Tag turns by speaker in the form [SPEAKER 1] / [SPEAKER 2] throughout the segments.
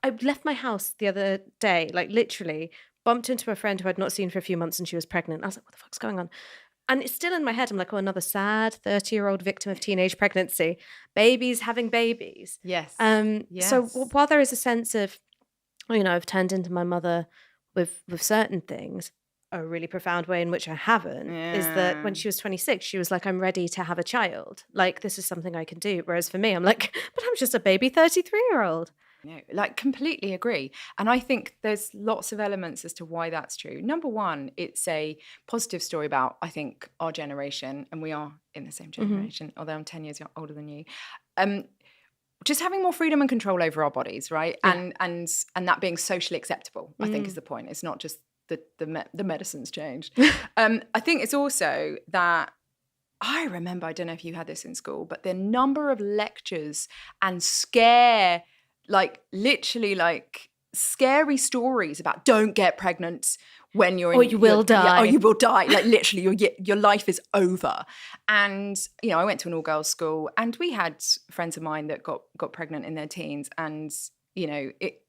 [SPEAKER 1] I left my house the other day, like literally bumped into a friend who I'd not seen for a few months and she was pregnant. I was like, what the fuck's going on? And it's still in my head. I'm like, oh, another sad 30-year-old victim of teenage pregnancy. Babies having babies.
[SPEAKER 2] Yes.
[SPEAKER 1] So while there is a sense of, I've turned into my mother with certain things, a really profound way in which I haven't is that when she was 26, she was like, I'm ready to have a child. Like, this is something I can do. Whereas for me, I'm like, but I'm just a baby 33-year-old.
[SPEAKER 2] Like completely agree. And I think there's lots of elements as to why that's true. Number one, it's a positive story about, I think, our generation, and we are in the same generation, although I'm 10 years older than you. Just having more freedom and control over our bodies, right?
[SPEAKER 1] Yeah.
[SPEAKER 2] And that being socially acceptable, I think is the point. It's not just the medicine's changed. I think it's also that I remember, I don't know if you had this in school, but the number of lectures and scary stories about don't get pregnant when you're in,
[SPEAKER 1] or you will die.
[SPEAKER 2] Or you will die. Like literally your life is over. And, I went to an all-girls school and we had friends of mine that got pregnant in their teens, and, it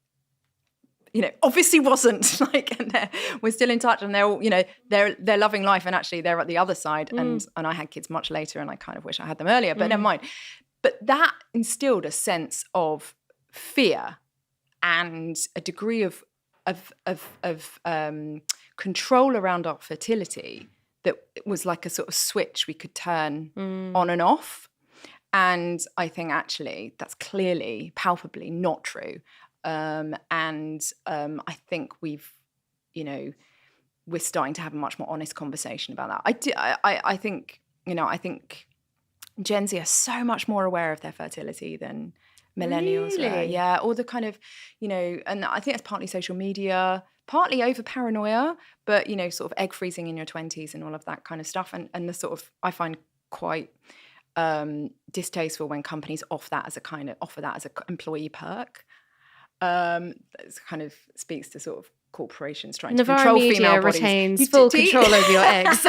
[SPEAKER 2] obviously wasn't like, and we're still in touch, and they're all, they're loving life, and actually they're at the other side. And I had kids much later, and I kind of wish I had them earlier, but never mind. But that instilled a sense of fear and a degree of control around our fertility that was like a sort of switch we could turn on and off. And I think actually that's clearly, palpably not true. And I think we're starting to have a much more honest conversation about that. I think Gen Z are so much more aware of their fertility than millennials are. Yeah, or the kind of, and I think that's partly social media, partly over paranoia, but, sort of egg freezing in your 20s and all of that kind of stuff. And the sort of, I find quite distasteful when companies offer that as an employee perk. It kind of speaks to sort of corporations trying to
[SPEAKER 1] Novara
[SPEAKER 2] control
[SPEAKER 1] Media
[SPEAKER 2] female bodies.
[SPEAKER 1] retains full control over your eggs.